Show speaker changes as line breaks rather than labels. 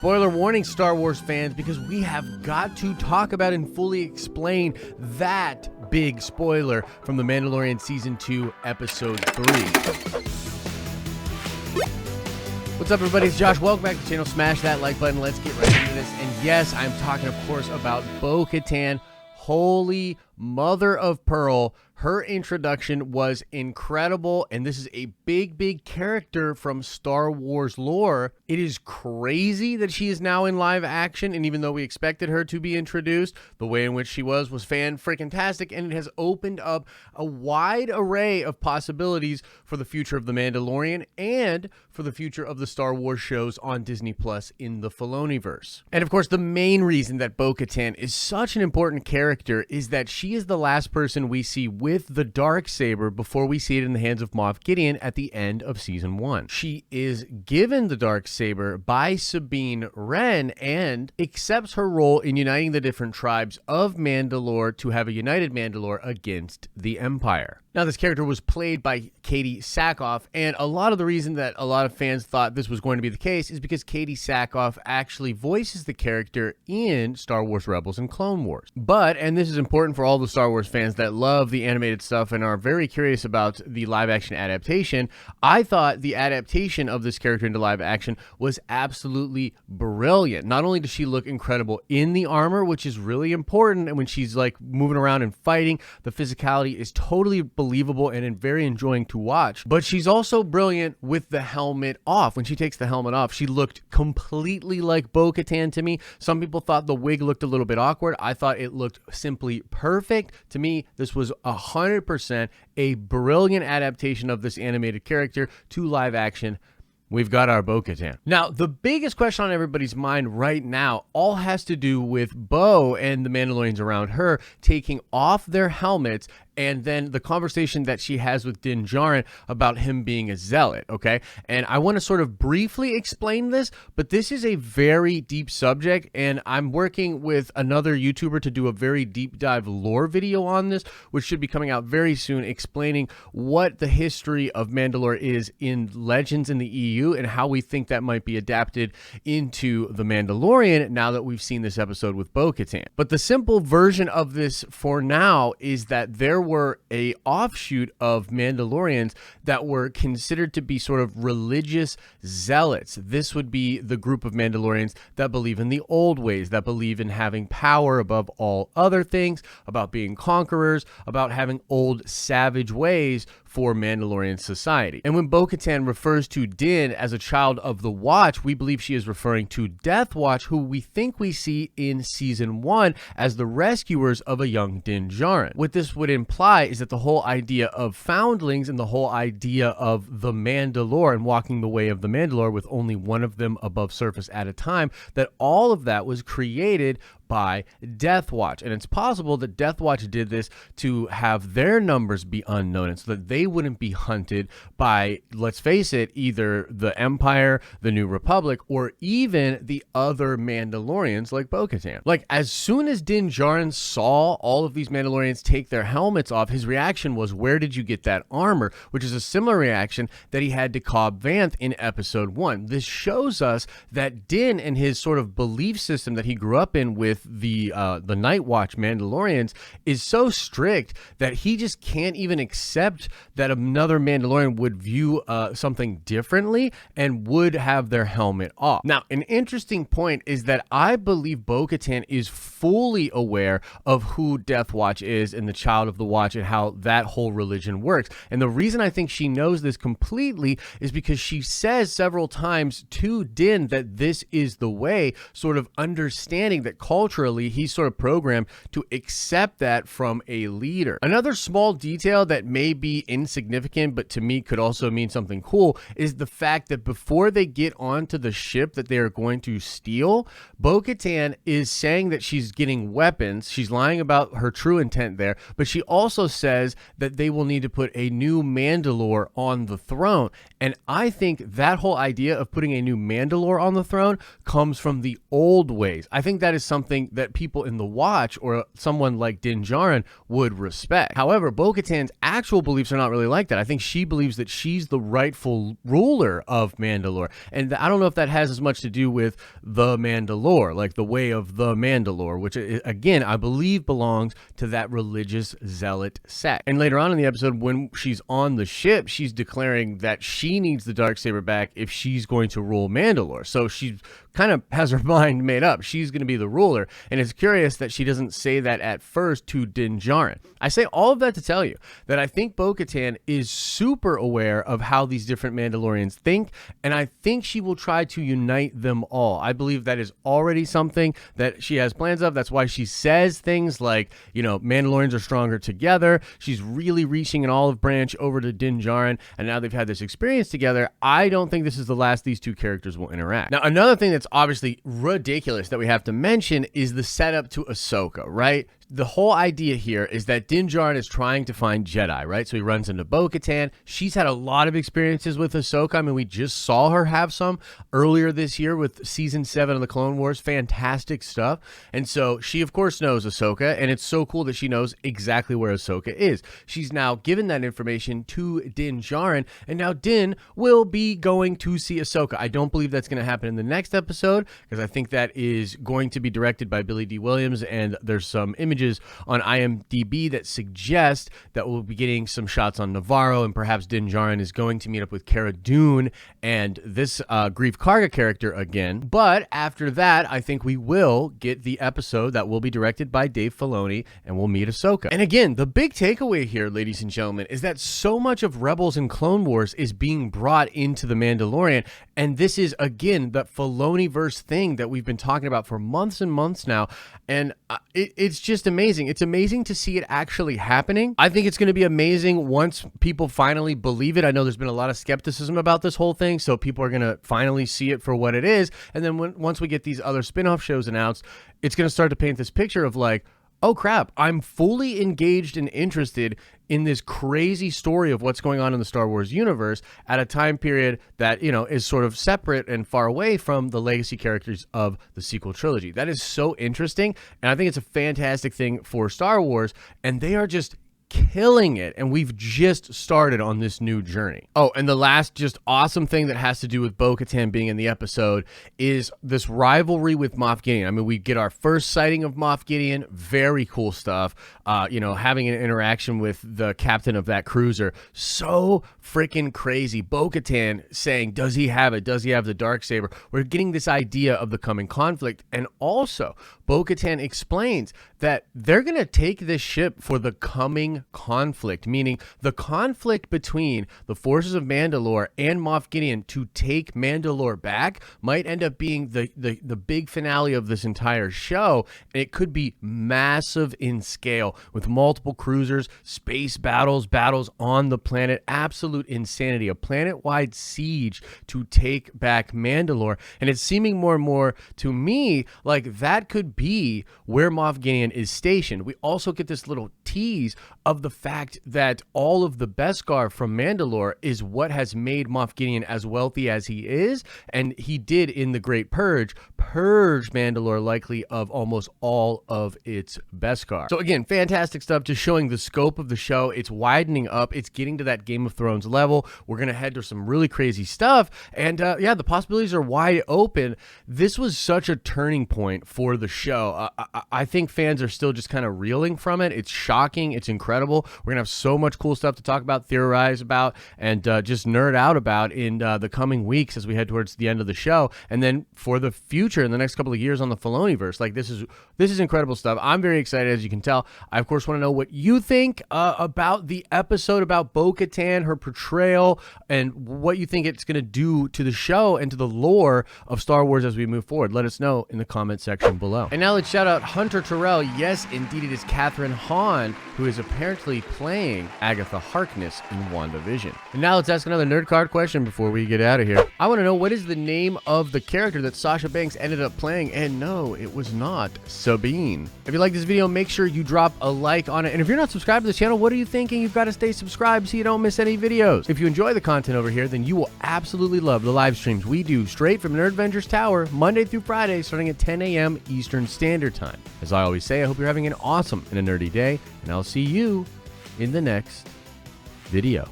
Spoiler warning, Star Wars fans, because we have got to talk about and fully explain that big spoiler from The Mandalorian Season 2, Episode 3. What's up, everybody? It's Josh. Welcome back to the channel. Smash that like button. Let's get right into this. And yes, I'm talking, of course, about Bo-Katan. Holy mother of pearl. Her introduction was incredible, and this is a big character from Star Wars lore. It is crazy that she is now in live action, and even though we expected her to be introduced, the way in which she was fan-freaking-tastic, and it has opened up a wide array of possibilities for the future of The Mandalorian and for the future of the Star Wars shows on Disney Plus in the Filoni Verse. And of course, the main reason that Bo-Katan is such an important character is that she is the last person we see with the Darksaber before we see it in the hands of Moff Gideon at the end of Season 1. She is given the Darksaber by Sabine Wren and accepts her role in uniting the different tribes of Mandalore to have a united Mandalore against the Empire. Now, this character was played by Katee Sackhoff, and a lot of the reason that a lot of fans thought this was going to be the case is because Katee Sackhoff actually voices the character in Star Wars Rebels and Clone Wars. But, and this is important for all the Star Wars fans that love the animated stuff and are very curious about the live-action adaptation, I thought the adaptation of this character into live action was absolutely brilliant. Not only does she look incredible in the armor, which is really important, and when she's like moving around and fighting, the physicality is totally believable and very enjoying to watch, but she's also brilliant with the helmet off. When she takes the helmet off, she looked completely like Bo-Katan to me. Some people thought the wig looked a little bit awkward. I thought it looked simply perfect. To me, this was 100% a brilliant adaptation of this animated character to live action. We've got our Bo-Katan. Now, the biggest question on everybody's mind right now all has to do with Bo and the Mandalorians around her taking off their helmets, and then the conversation that she has with Din Djarin about him being a zealot, okay? And I want to sort of briefly explain this, but this is a very deep subject, and I'm working with another YouTuber to do a very deep dive lore video on this, which should be coming out very soon, explaining what the history of Mandalore is in Legends in the EU and how we think that might be adapted into The Mandalorian now that we've seen this episode with Bo-Katan. But the simple version of this for now is that there were a offshoot of Mandalorians that were considered to be sort of religious zealots. This would be the group of Mandalorians that believe in the old ways, that believe in having power above all other things, about being conquerors, about having old savage ways for Mandalorian society. And when Bo-Katan refers to Din as a child of the Watch, we believe she is referring to Death Watch, who we think we see in Season 1 as the rescuers of a young Din Djarin. What this would imply is that the whole idea of foundlings and the whole idea of the Mandalore and walking the way of the Mandalore with only one of them above surface at a time, that all of that was created by Death Watch. And it's possible that Death Watch did this to have their numbers be unknown and so that they wouldn't be hunted by, let's face it, either the Empire, the New Republic, or even the other Mandalorians like Bo-Katan. Like, as soon as Din Djarin saw all of these Mandalorians take their helmets off, his reaction was, "Where did you get that armor?" Which is a similar reaction that he had to Cobb Vanth in Episode 1. This shows us that Din and his sort of belief system that he grew up in with the Night Watch Mandalorians is so strict that he just can't even accept that another Mandalorian would view something differently and would have their helmet off. Now, an interesting point is that I believe Bo-Katan is fully aware of who Death Watch is and the Child of the Watch and how that whole religion works. And the reason I think she knows this completely is because she says several times to Din that this is the way, sort of understanding that culturally he's sort of programmed to accept that from a leader. Another small detail that may be insignificant but to me could also mean something cool is the fact that before they get onto the ship that they are going to steal, Bo-Katan is saying that she's getting weapons. She's lying about her true intent there, but she also says that they will need to put a new Mandalore on the throne. And I think that whole idea of putting a new Mandalore on the throne comes from the old ways. I think that is something something that people in the Watch or someone like Din Djarin would respect. However, Bo-Katan's actual beliefs are not really like that. I think she believes that she's the rightful ruler of Mandalore. And I don't know if that has as much to do with the Mandalore, like the way of the Mandalore, which again, I believe belongs to that religious zealot sect. And later on in the episode, when she's on the ship, she's declaring that she needs the Darksaber back if she's going to rule Mandalore. So she kind of has her mind made up. She's going to be the ruler. And it's curious that she doesn't say that at first to Din Djarin. I say all of that to tell you that I think Bo-Katan is super aware of how these different Mandalorians think, and I think she will try to unite them all. I believe that is already something that she has plans of. That's why she says things like, you know, Mandalorians are stronger together. She's really reaching an olive branch over to Din Djarin, and now they've had this experience together. I don't think this is the last these two characters will interact. Now, another thing that's obviously ridiculous that we have to mention is the setup to Ahsoka, right? The whole idea here is that Din Djarin is trying to find Jedi, right? So he runs into Bo-Katan. She's had a lot of experiences with Ahsoka. I mean, we just saw her have some earlier this year with season 7 of the Clone Wars. Fantastic stuff. And so she, of course, knows Ahsoka, and it's so cool that she knows exactly where Ahsoka is. She's now given that information to Din Djarin, and now Din will be going to see Ahsoka. I don't believe that's going to happen in the next episode, because I think that is going to be directed by Billy D. Williams, and there's some images on IMDb that suggest that we'll be getting some shots on Navarro, and perhaps Din Djarin is going to meet up with Cara Dune and this Grief Karga character again. But after that, I think we will get the episode that will be directed by Dave Filoni, and we'll meet Ahsoka. And again, the big takeaway here, ladies and gentlemen, is that so much of Rebels and Clone Wars is being brought into The Mandalorian, and this is, again, that Filoni Verse thing that we've been talking about for months and months now, and it's just amazing. It's amazing to see it actually happening. I think it's going to be amazing once people finally believe it. I know there's been a lot of skepticism about this whole thing, so people are going to finally see it for what it is, and then once we get these other spin-off shows announced, it's going to start to paint this picture of like, oh crap, I'm fully engaged and interested in this crazy story of what's going on in the Star Wars universe at a time period that, you know, is sort of separate and far away from the legacy characters of the sequel trilogy. That is so interesting, and I think it's a fantastic thing for Star Wars, and they are just killing it, and we've just started on this new journey. Oh, and the last just awesome thing that has to do with Bo-Katan being in the episode is this rivalry with Moff Gideon. I mean, we get our first sighting of Moff Gideon, very cool stuff. You know, having an interaction with the captain of that cruiser, so freaking crazy. Bo-Katan saying, does he have it? Does he have the Darksaber? We're getting this idea of the coming conflict, and also Bo-Katan explains that they're going to take this ship for the coming conflict, meaning the conflict between the forces of Mandalore and Moff Gideon to take Mandalore back might end up being the big finale of this entire show, and it could be massive in scale with multiple cruisers, space battles on the planet, absolute insanity, a planet-wide siege to take back Mandalore. And it's seeming more and more to me like that could be where Moff Gideon is stationed. We also get this little tease of the fact that all of the Beskar from Mandalore is what has made Moff Gideon as wealthy as he is, and he did in the Great Purge Mandalore likely of almost all of its Beskar. So again, fantastic stuff, just showing the scope of the show. It's widening up, it's getting to that Game of Thrones level. We're gonna head to some really crazy stuff, and yeah, the possibilities are wide open. This was such a turning point for the show. I think fans are still just kind of reeling from it. It's shocking, it's incredible. We're gonna have so much cool stuff to talk about, theorize about, and just nerd out about in the coming weeks as we head towards the end of the show, and then for the future in the next couple of years on the Filoni Verse. Like, this is incredible stuff. I'm very excited, as you can tell. I of course want to know what you think about the episode, about Bo-Katan, her portrayal, and what you think it's going to do to the show and to the lore of Star Wars as we move forward. Let us know in the comment section below. And now let's shout out Hunter Terrell. Yes, indeed, it is Catherine Hahn Katan, who is apparently playing Agatha Harkness in WandaVision. And now let's ask another nerd card question before we get out of here. I want to know, what is the name of the character that Sasha Banks ended up playing? And no, it was not Sabine. If you like this video, make sure you drop a like on it. And if you're not subscribed to this channel, what are you thinking? You've got to stay subscribed so you don't miss any videos. If you enjoy the content over here, then you will absolutely love the live streams we do straight from Nerd Vengers Tower, Monday through Friday, starting at 10 a.m. Eastern Standard Time. As I always say, I hope you're having an awesome and a nerdy day, and I'll see you in the next video.